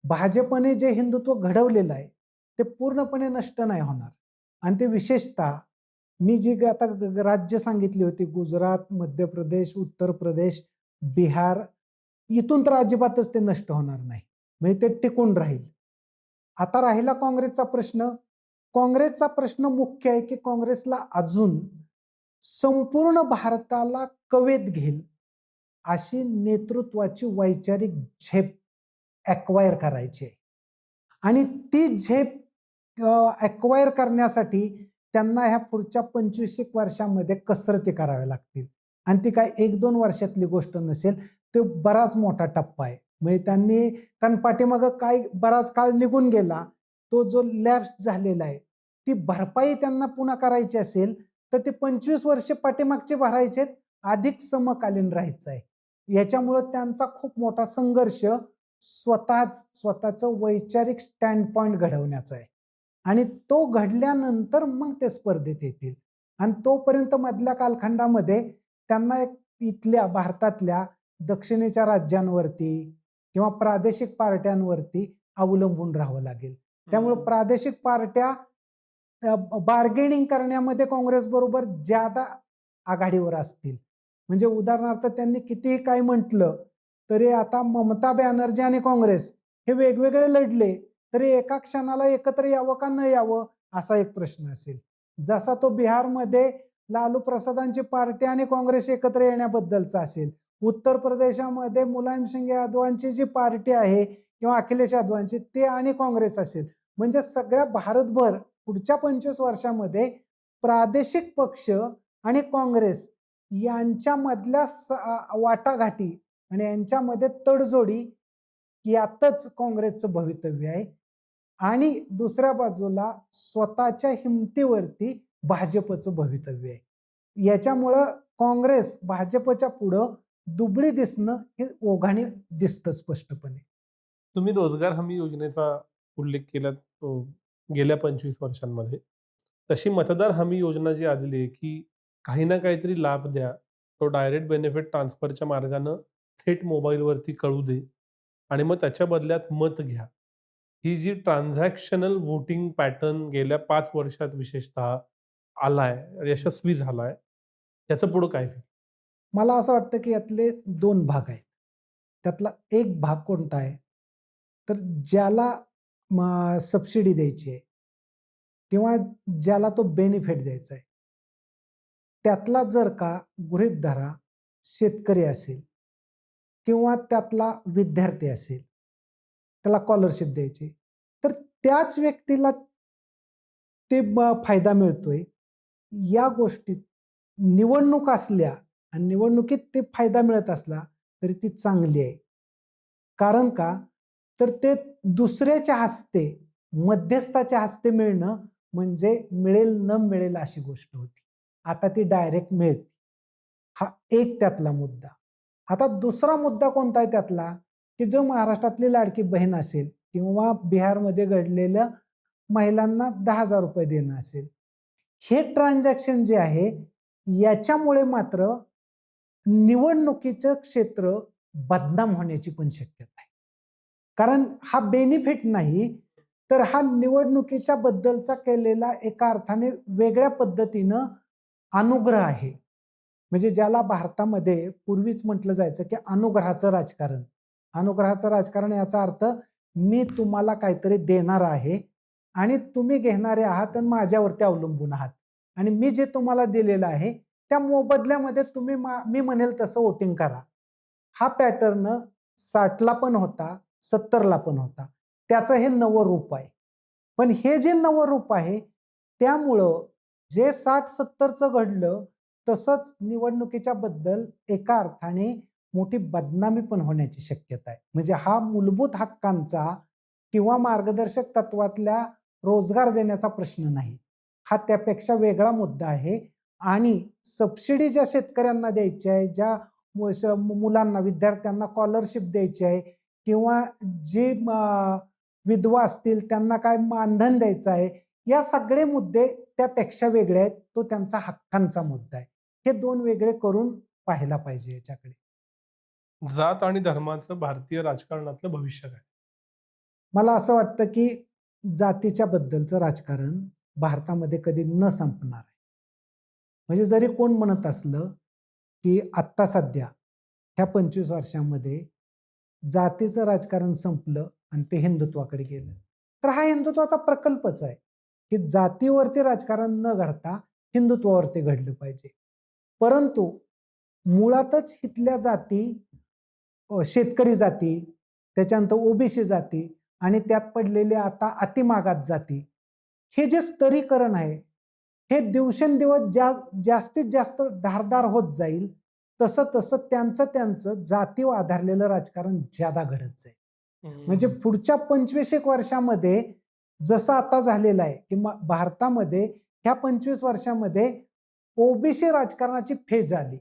भाजपने जे हिंदुत्व घडवलेलं आहे ते पूर्णपणे नष्ट नाही होणार आणि ते विशेषतः मी जी आता राज्य सांगितली होती, गुजरात, मध्य प्रदेश, उत्तर प्रदेश, बिहार, इथून तर अजिबातच ते नष्ट होणार नाही, म्हणजे ते टिकून राहील. आता राहिला काँग्रेसचा प्रश्न. काँग्रेसचा प्रश्न मुख्य आहे की काँग्रेसला अजून संपूर्ण भारताला कवेत घेईल अशी नेतृत्वाची वैचारिक झेप ॲक्वायर करायची आहे आणि ती झेप ॲक्वायर करण्यासाठी त्यांना ह्या पुढच्या 25 वर्षामध्ये कसरती कराव्या लागतील आणि ती काय 1-2 वर्षातली गोष्ट नसेल. तो बराच मोठा टप्पा आहे. म्हणजे त्यांनी, कारण पाठीमागं काय बराच काळ निघून गेला, तो जो लॅप्स झालेला आहे, ती भरपाई त्यांना पुन्हा करायची असेल तर ते 25 वर्ष पाठीमागचे भरायचे, अधिक समकालीन राहायचं आहे. याच्यामुळं त्यांचा खूप मोठा संघर्ष स्वतःचं वैचारिक स्टँड पॉइंट घडवण्याचा आहे. आणि तो घडल्यानंतर मग ते स्पर्धेत येतील. आणि तोपर्यंत मधल्या कालखंडामध्ये त्यांना एक इथल्या भारतातल्या दक्षिणेच्या राज्यांवरती किंवा प्रादेशिक पार्ट्यांवरती अवलंबून राहावं लागेल. त्यामुळे प्रादेशिक पार्ट्या बार्गेनिंग करण्यामध्ये काँग्रेस बरोबर ज्यादा आघाडीवर असतील. म्हणजे उदाहरणार्थ त्यांनी कितीही काय म्हटलं तरी आता ममता बॅनर्जी आणि काँग्रेस हे वेगवेगळे लढले तरी एका क्षणाला एकत्र यावं का न यावं असा एक प्रश्न असेल. जसा तो बिहारमध्ये लालू प्रसादांची पार्टी आणि काँग्रेस एकत्र येण्याबद्दलचा असेल, उत्तर प्रदेशामध्ये मुलायम सिंग यादवांची जी पार्टी आहे किंवा अखिलेश यादवांची ते आणि काँग्रेस असेल. म्हणजे सगळ्या भारतभर पुढच्या 25 वर्षामध्ये प्रादेशिक पक्ष आणि काँग्रेस यांच्यामधल्या वाटाघाटी आणि यांच्यामध्ये तडजोडी यातच काँग्रेसचं भवितव्य आहे. आणि दुसऱ्या बाजूला स्वतःच्या हिमतीवरती भाजपचं भवितव्य आहे. याच्यामुळं काँग्रेस भाजपच्या पुढं दुबळी दिसणं हे ओघाने दिसतं स्पष्टपणे. तुम्ही रोजगार हमी योजनेचा उल्लेख केला गेल्या 25 वर्षांमध्ये. तशी मतदार हमी योजना जी आलेली आहे, की काही ना काहीतरी लाभ द्या. तो डायरेक्ट बेनिफिट ट्रान्सफरच्या मार्गानं थेट मोबाईलवरती कळू दे आणि मग त्याच्या बदल्यात मत घ्या. ही जी ट्रान्झॅक्शनल व्होटिंग पॅटर्न गेल्या 5 वर्षात विशेषतः आलाय, यशस्वी झालाय. याचं पुढं काय होईल? मला असं वाटतं की यातले 2 भाग आहेत. त्यातला एक भाग कोणता आहे? तर ज्याला सबसिडी द्यायची आहे किंवा ज्याला तो बेनिफिट द्यायचा आहे, त्यातला जर का गृहीत धरा शेतकरी असेल किंवा त्यातला विद्यार्थी असेल, त्याला स्कॉलरशिप द्यायची, तर त्याच व्यक्तीला ते फायदा मिळतोय. या गोष्टीत निवडणूक असल्या आणि निवडणुकीत ते फायदा मिळत असला तरी ती चांगली आहे. कारण का? तर ते दुसऱ्याच्या हस्ते, मध्यस्थाच्या हस्ते मिळणं म्हणजे मिळेल न मिळेल अशी गोष्ट होती. आता ती डायरेक्ट मिळते. हा एक त्यातला मुद्दा. आता दुसरा मुद्दा कोणता आहे त्यातला, की जो महाराष्ट्रातली लाडकी बहीण असेल किंवा बिहारमध्ये घडलेल्या महिलांना 10,000 रुपये देणं असेल. हे ट्रान्झॅक्शन जे आहे याच्यामुळे मात्र निवडणुकीचं क्षेत्र बदनाम होण्याची पण शक्यता आहे. कारण हा बेनिफिट नाही, तर हा निवडणुकीच्या बद्दलचा केलेला एका अर्थाने वेगळ्या पद्धतीनं अनुग्रह आहे. म्हणजे ज्याला भारतामध्ये पूर्वीच म्हटलं जायचं की अनुग्रहाचं राजकारण. अनुग्रहाचं राजकारण याचा अर्थ मी तुम्हाला काहीतरी देणार आहे आणि तुम्ही घेणारे आहात आणि माझ्यावरती अवलंबून आहात. आणि मी जे तुम्हाला दिलेलं आहे त्या मोबदल्यामध्ये तुम्ही मी म्हणेल तसं वोटिंग करा. हा पॅटर्न 60ला पण होता, 70ला पण होता. त्याचं हे नवं रूप आहे. पण हे जे नवं रूप आहे त्यामुळं जे 60-70चं घडलं तसंच निवडणुकीच्या बद्दल एका अर्थाने मोठी बदनामी पण होण्याची शक्यता आहे. म्हणजे हा मूलभूत हक्कांचा किंवा मार्गदर्शक तत्वातल्या रोजगार देण्याचा प्रश्न नाही. हा त्यापेक्षा वेगळा मुद्दा आहे. आणि सबसिडी ज्या शेतकऱ्यांना द्यायची आहे, ज्या मुलांना, विद्यार्थ्यांना स्कॉलरशिप द्यायची आहे किंवा जे विधवा असतील त्यांना काय मानधन द्यायचं आहे, या सगळे मुद्दे त्यापेक्षा वेगळे आहेत. तो त्यांचा हक्कांचा मुद्दा आहे. हे 2 वेगळे करून पाहायला पाहिजे याच्याकडे. जात आणि धर्माचं भारतीय राजकारणातलं भविष्य काय? मला असं वाटतं की जातीच्या बद्दलचं राजकारण भारतामध्ये कधी न संपणार आहे. म्हणजे जरी कोण म्हणत असलं की आत्ता सध्या ह्या 25 वर्षांमध्ये जातीचं राजकारण संपलं आणि ते हिंदुत्वाकडे गेलं, तर हा हिंदुत्वाचा प्रकल्पच आहे की जातीवरती राजकारण न घडता हिंदुत्वावरती घडलं पाहिजे. परंतु मुळातच इथल्या जाती, शेतकरी जाती, त्याच्यानंतर ओबीसी जाती आणि त्यात पडलेले आता अतिमागात जाती, हे जे स्तरीकरण आहे हे दिवसेंदिवस जास्तीत जास्त धारदार होत जाईल तसं तसं त्यांचं जातीवर आधारलेलं राजकारण ज्यादा घडत जाईल. म्हणजे पुढच्या 25 वर्षामध्ये जसं आता झालेलं आहे की भारतामध्ये ह्या 25 वर्षामध्ये ओबीसी राजकारणाची फेज आली.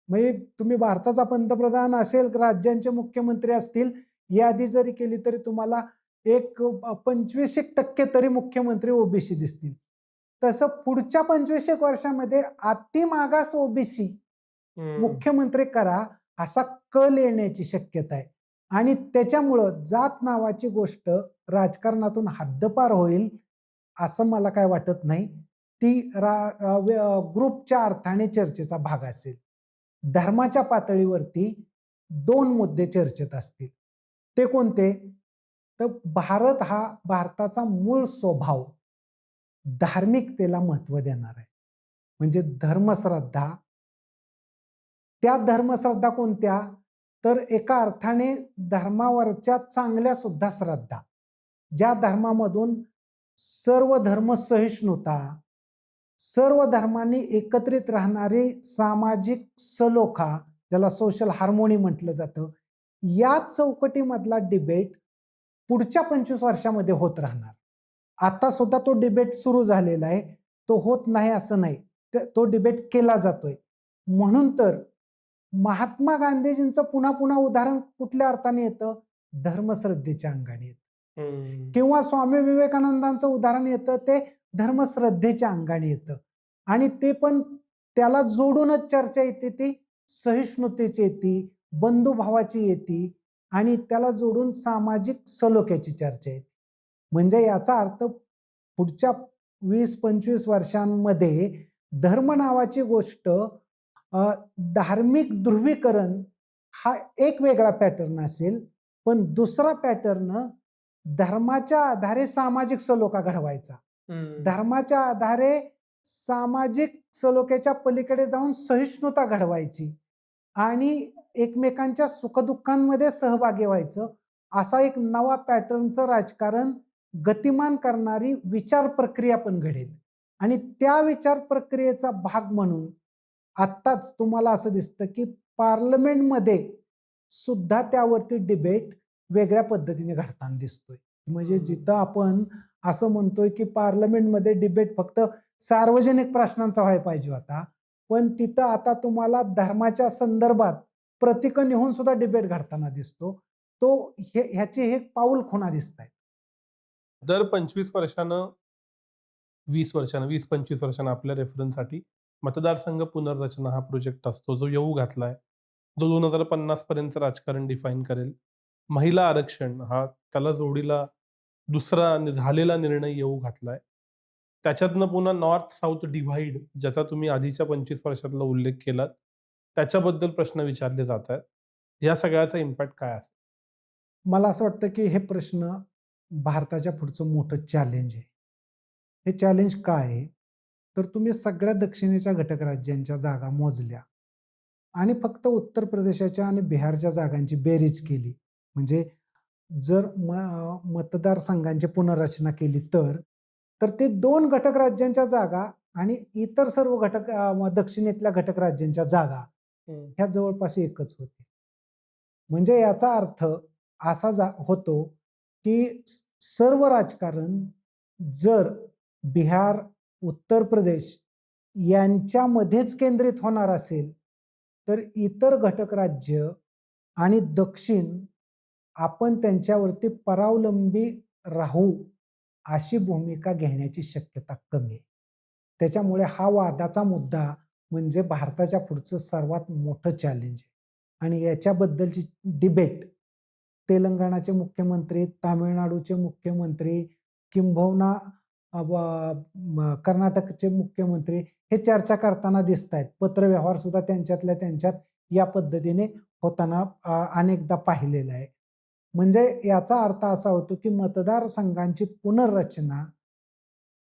म्हणजे तुम्ही भारताचा पंतप्रधान असेल, राज्यांचे मुख्यमंत्री असतील, यादी जरी केली तरी तुम्हाला एक 25% तरी मुख्यमंत्री ओबीसी दिसतील. तसं पुढच्या 25 वर्षामध्ये अति मागास ओबीसी मुख्यमंत्री करा असा कल येण्याची शक्यता आहे. आणि त्याच्यामुळं जात नावाची गोष्ट राजकारणातून हद्दपार होईल असं मला काय वाटत नाही. ती ग्रुपच्या अर्थाने चर्चेचा भाग असेल. धर्माच्या पातळीवरती 2 मुद्दे चर्चेत असतील. ते कोणते? तर भारताचा मूळ स्वभाव धार्मिकतेला महत्व देणार आहे. म्हणजे धर्मश्रद्धा. त्या धर्मश्रद्धा कोणत्या? तर एका अर्थाने धर्मावरच्या चांगल्या सुद्धा श्रद्धा, ज्या धर्मामधून सर्व धर्म सहिष्णुता, सर्व धर्मांनी एकत्रित राहणारी सामाजिक सलोखा, ज्याला सोशल हार्मोनी म्हटलं जातं, या चौकटीमधला डिबेट पुढच्या 25 वर्षामध्ये होत राहणार. आता सुद्धा तो डिबेट सुरू झालेला आहे. तो होत नाही असं नाही, तो डिबेट केला जातोय. म्हणून तर महात्मा गांधीजींचं पुन्हा पुन्हा उदाहरण कुठल्या अर्थाने येतं? धर्मश्रद्धेच्या अंगाने येतं. किंवा स्वामी विवेकानंदांचं उदाहरण येतं ते धर्मश्रद्धेच्या अंगाने येतं. आणि ते पण त्याला जोडूनच चर्चा येते, ती सहिष्णुतेची येते, बंधुभावाची येते आणि त्याला जोडून सामाजिक सलोख्याची चर्चा येते. म्हणजे याचा अर्थ पुढच्या 20-25 वर्षांमध्ये धर्म नावाची गोष्ट, धार्मिक ध्रुवीकरण हा एक वेगळा पॅटर्न असेल, पण दुसरा पॅटर्न धर्माच्या आधारे सामाजिक सलोखा घडवायचा, धर्माच्या आधारे सामाजिक सलोख्याच्या पलीकडे जाऊन सहिष्णुता घडवायची आणि एकमेकांच्या सुखदुःखांमध्ये सहभागी व्हायचं, असा एक नवा पॅटर्नचं राजकारण गतिमान करणारी विचार प्रक्रिया पण घडेल. आणि त्या विचार प्रक्रियेचा भाग म्हणून आत्ताच तुम्हाला असं दिसतं की पार्लमेंटमध्ये सुद्धा त्यावरती डिबेट वेगळ्या पद्धतीने घडताना दिसतोय. म्हणजे जिथं आपण असं म्हणतोय की पार्लमेंटमध्ये डिबेट फक्त सार्वजनिक प्रश्नांचा व्हायला पाहिजे होता, पण तिथं आता तुम्हाला धर्माच्या संदर्भात प्रतीकं नेऊन सुद्धा डिबेट घडताना दिसतो. ह्याचे हे पाऊल खुणा दिसत आहेत. दर 25 वर्षानं 20-25 वर्षांना आपल्या रेफरन्ससाठी मतदारसंघ पुनर्रचना हा प्रोजेक्ट असतो, जो येऊ घातलाय, जो 2050 पर्यंत राजकारण डिफाईन करेल. महिला आरक्षण हा त्याला जोडीला दुसरा झालेला निर्णय येऊ घातलाय. त्याच्यातनं पुन्हा नॉर्थ साऊथ डिव्हाइड, ज्याचा तुम्ही आधीच्या 25 वर्षातला उल्लेख केलात, त्याच्याबद्दल प्रश्न विचारले जात आहेत. या सगळ्याचा इम्पॅक्ट काय असेल? मला असं वाटतं की हे प्रश्न भारताच्या पुढचं मोठं चॅलेंज आहे. हे चॅलेंज काय आहे? तर तुम्ही सगळ्या दक्षिणेच्या घटक राज्यांच्या जागा मोजल्या आणि फक्त उत्तर प्रदेशाच्या आणि बिहारच्या जागांची बेरीज केली, म्हणजे जर मतदारसंघांची पुनर्रचना केली तर ते 2 घटक राज्यांच्या जागा आणि इतर सर्व दक्षिणेतल्या घटक राज्यांच्या जागा ह्या जवळपास एकच होते. म्हणजे याचा अर्थ असा होतो की सर्व राजकारण जर बिहार, उत्तर प्रदेश यांच्यामध्येच केंद्रित होणार असेल, तर इतर घटक राज्य आणि दक्षिण आपण त्यांच्यावरती परावलंबी राहू अशी भूमिका घेण्याची शक्यता कमी आहे. त्याच्यामुळे हा वादाचा मुद्दा म्हणजे भारताच्या पुढचं सर्वात मोठं चॅलेंज आहे. आणि याच्याबद्दलची डिबेट तेलंगणाचे मुख्यमंत्री, तामिळनाडूचे मुख्यमंत्री, किंबहुना कर्नाटकचे मुख्यमंत्री हे चर्चा करताना दिसत आहेत. पत्रव्यवहार सुद्धा त्यांच्यातल्या त्यांच्यात या पद्धतीने होताना अनेकदा पाहिलेला आहे. म्हणजे याचा अर्थ असा होतो की मतदारसंघांची पुनर्रचना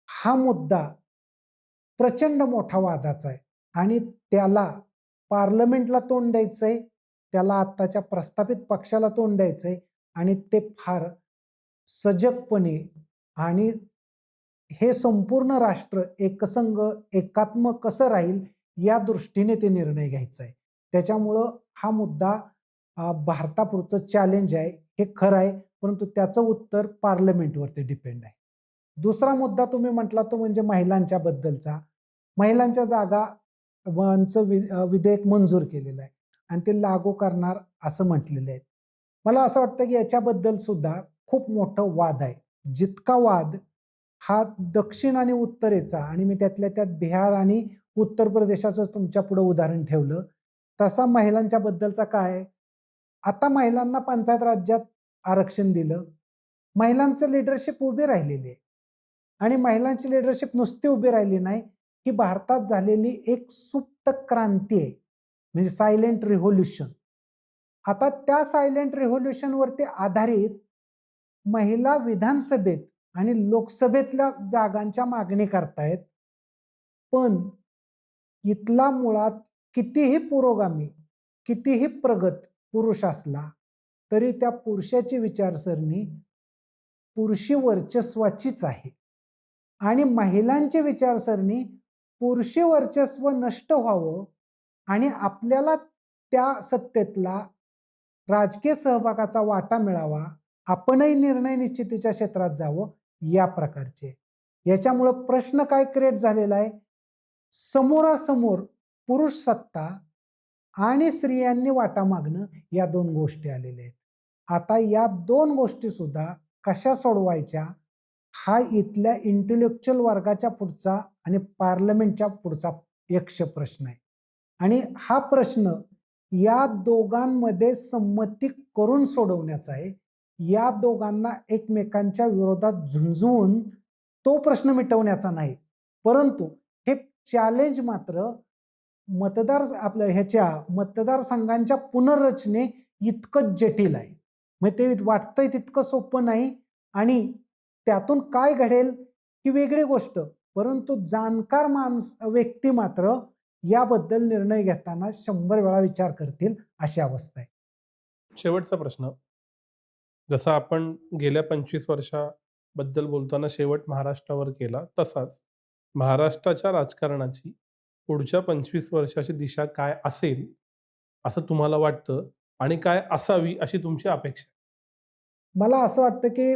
हा मुद्दा प्रचंड मोठा वादाचा आहे आणि त्याला पार्लमेंटला तोंड द्यायचंय, त्याला आत्ताच्या प्रस्थापित पक्षाला तोंड द्यायचंय आणि ते फार सजगपणे आणि हे संपूर्ण राष्ट्र एकसंघ एकात्मक कसं राहील या दृष्टीने ते निर्णय घ्यायचा आहे. त्याच्यामुळं हा मुद्दा भारतापुरतं चॅलेंज आहे, हे खरं आहे, परंतु त्याचं उत्तर पार्लमेंटवरती डिपेंड आहे. दुसरा मुद्दा तुम्ही म्हटला तो म्हणजे महिलांच्या बद्दलचा. महिलांच्या जागा विधेयक मंजूर केलेलं आहे आणि ते लागू करणार असं म्हटलेलं आहे. मला असं वाटतं की याच्याबद्दल सुद्धा खूप मोठं वाद आहे. जितका वाद हा दक्षिण आणि उत्तरेचा, आणि मी त्यातल्या त्यात बिहार आणि उत्तर प्रदेशाचं तुमच्या पुढे उदाहरण ठेवलं, तसा महिलांच्या बद्दलचा काय आहे? आता महिलांना पंचायत राज्यात आरक्षण दिलं. महिलांचं लिडरशिप उभी राहिलेली आहे आणि महिलांची लिडरशिप नुसती उभी राहिली नाही, ही भारतात झालेली एक सुप्त क्रांती आहे, म्हणजे सायलेंट रिव्होल्यूशन. आता त्या सायलेंट रिव्होल्यूशनवरती आधारित महिला विधानसभेत आणि लोकसभेतल्या जागांच्या मागणी करतायत. पण इथला मुळात कितीही पुरोगामी, कितीही प्रगत पुरुष असला तरी त्या पुरुषाची विचारसरणी पुरुषी वर्चस्वाचीच आहे आणि महिलांची विचारसरणी पुरुषी वर्चस्व नष्ट व्हावं आणि आपल्याला त्या सत्तेतला राजकीय सहभागाचा वाटा मिळावा, आपणही निर्णय निश्चितीच्या क्षेत्रात जावं, या प्रकारचे. याच्यामुळं प्रश्न काय क्रिएट झालेला आहे? समोरासमोर पुरुष सत्ता आणि स्त्रियांनी वाटा मागणं, या दोन गोष्टी आलेल्या आहेत. आता या दोन गोष्टी सुद्धा कशा सोडवायच्या, हा इथल्या इंटेलेक्च्युअल वर्गाच्या पुढचा आणि पार्लमेंटच्या पुढचा यक्ष प्रश्न आहे. आणि हा प्रश्न या दोघांमध्ये संमती करून सोडवण्याचा आहे. या दोघांना एकमेकांच्या विरोधात झुंजवून तो प्रश्न मिटवण्याचा नाही. परंतु हे चॅलेंज मात्र मतदारसंघांच्या पुनर्रचने इतकं जटिल आहे. मग ते वाटतंय तितकं सोपं नाही आणि त्यातून काय घडेल ही वेगळी गोष्ट, परंतु जाणकार व्यक्ती मात्र याबद्दल निर्णय घेताना 100 वेळा विचार करतील, अशी अवस्था आहे. शेवटचा प्रश्न, जसा आपण गेल्या 25 वर्षाबद्दल बोलताना शेवट महाराष्ट्रावर केला, तसाच महाराष्ट्राच्या राजकारणाची पुढच्या 25 वर्षाची दिशा काय असेल असं तुम्हाला वाटतं आणि काय असावी अशी तुमची अपेक्षा? मला असं वाटतं की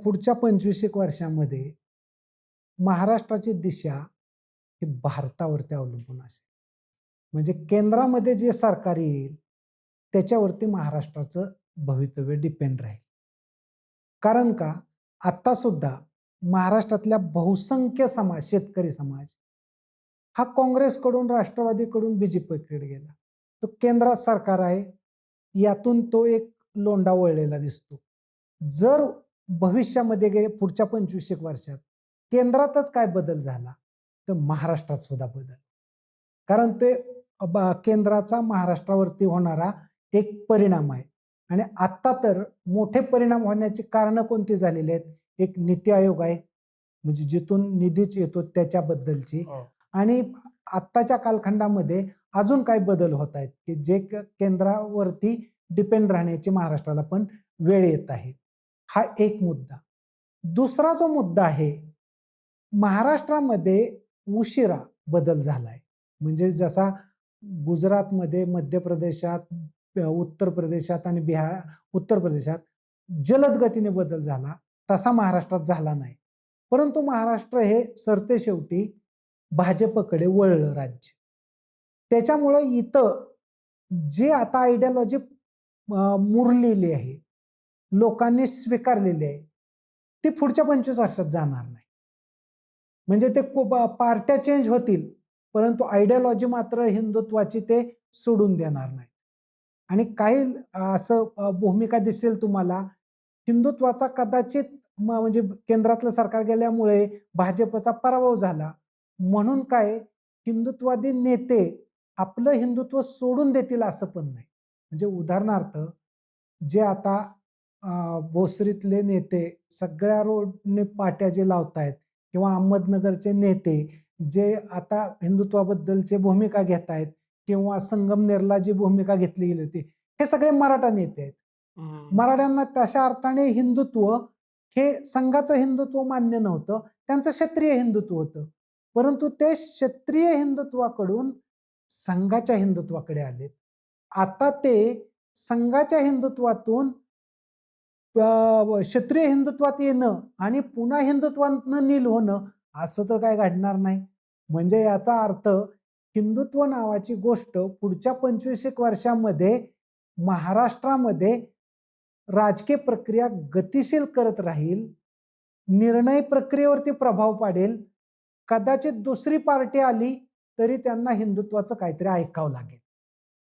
पुढच्या 25 एक वर्षामध्ये महाराष्ट्राची दिशा ही भारतावरती अवलंबून असेल. म्हणजे केंद्रामध्ये जे सरकार येईल त्याच्यावरती महाराष्ट्राचं भवितव्य डिपेंड राहील. कारण का, आता सुद्धा महाराष्ट्रातल्या बहुसंख्य समाज, शेतकरी समाज हा काँग्रेसकडून, राष्ट्रवादीकडून बीजेपीकडे गेला. तो केंद्रात सरकार आहे, यातून तो एक लोंढा वळलेला दिसतो. जर भविष्यामध्ये गेले पुढच्या 25 एक वर्षात केंद्रातच काय बदल झाला तर महाराष्ट्रात सुद्धा बदल. कारण ते केंद्राचा महाराष्ट्रावरती होणारा एक परिणाम आहे. आणि आता तर मोठे परिणाम होण्याची कारणं कोणती झालेली आहेत? एक नीती आयोग आहे, म्हणजे जिथून निधीच येतो त्याच्याबद्दलची. आणि आत्ताच्या कालखंडामध्ये अजून काय बदल होत आहेत की जे केंद्रावरती डिपेंड राहण्याची महाराष्ट्राला पण वेळ येत आहे. हा एक मुद्दा. दुसरा जो मुद्दा आहे, महाराष्ट्रामध्ये उशिरा बदल झालाय. म्हणजे जसा गुजरातमध्ये, मध्य प्रदेशात, उत्तर प्रदेशात आणि उत्तर प्रदेशात जलद गतीने बदल झाला, तसा महाराष्ट्रात झाला नाही. परंतु महाराष्ट्र हे सरतेशेवटी भाजपकडे वळलं राज्य. त्याच्यामुळे इथं जे आता आयडियोलॉजी मुरलेली आहे, लोकांनी स्वीकारलेली आहे, ती पुढच्या 25 वर्षात जाणार नाही. म्हणजे ते पार्ट्या चेंज होतील, परंतु आयडियोलॉजी मात्र हिंदुत्वाची ते सोडून देणार नाही. आणि काही असं भूमिका दिसेल तुम्हाला, हिंदुत्वाचा कदाचित म्हणजे केंद्रातलं सरकार गेल्यामुळे भाजपचा पराभव झाला म्हणून काय हिंदुत्वादी नेते आपलं हिंदुत्व सोडून देतील असं पण नाही. म्हणजे उदाहरणार्थ, जे आता भोसरीतले नेते सगळ्या रोडने पाट्या जे लावतायत, किंवा अहमदनगरचे नेते जे आता हिंदुत्वाबद्दलची भूमिका घेत आहेत, किंवा संगमनेरला जी भूमिका घेतली गेली होती, हे सगळे मराठा नेते आहेत. मराठ्यांना तशा अर्थाने हिंदुत्व हे संघाचं हिंदुत्व मान्य नव्हतं, त्यांचं क्षत्रिय हिंदुत्व होतं. परंतु ते क्षत्रिय हिंदुत्वाकडून संघाच्या हिंदुत्वाकडे आलेत. आता ते संघाच्या हिंदुत्वातून क्षत्रिय हिंदुत्वात येणं आणि पुन्हा हिंदुत्वातनं नील होणं असं तर काय घडणार नाही. म्हणजे याचा अर्थ हिंदुत्व नावाची गोष्ट पुढच्या 25 वर्षामध्ये महाराष्ट्रामध्ये राजकीय प्रक्रिया गतिशील करत राहील, निर्णय प्रक्रियेवरती प्रभाव पाडेल. कदाचित दुसरी पार्टी आली तरी त्यांना हिंदुत्वाचं काहीतरी ऐकावं लागेल.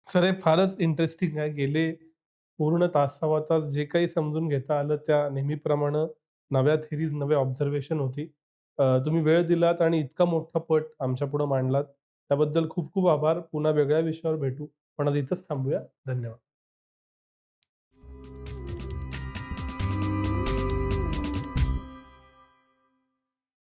सर, हे फारच इंटरेस्टिंग आहे. गेले पूर्ण तास सव्वा तास जे काही समजून घेता आलं त्या नेहमीप्रमाणे नव्या थिरीज, नवे ऑब्झर्वेशन होती. तुम्ही वेळ दिलात आणि इतका मोठा पट आमच्या पुढे मांडलात त्याबद्दल खूप खूप आभार. पुन्हा वेगळ्या विषयावर भेटू, पण आज इथंच थांबूया. धन्यवाद.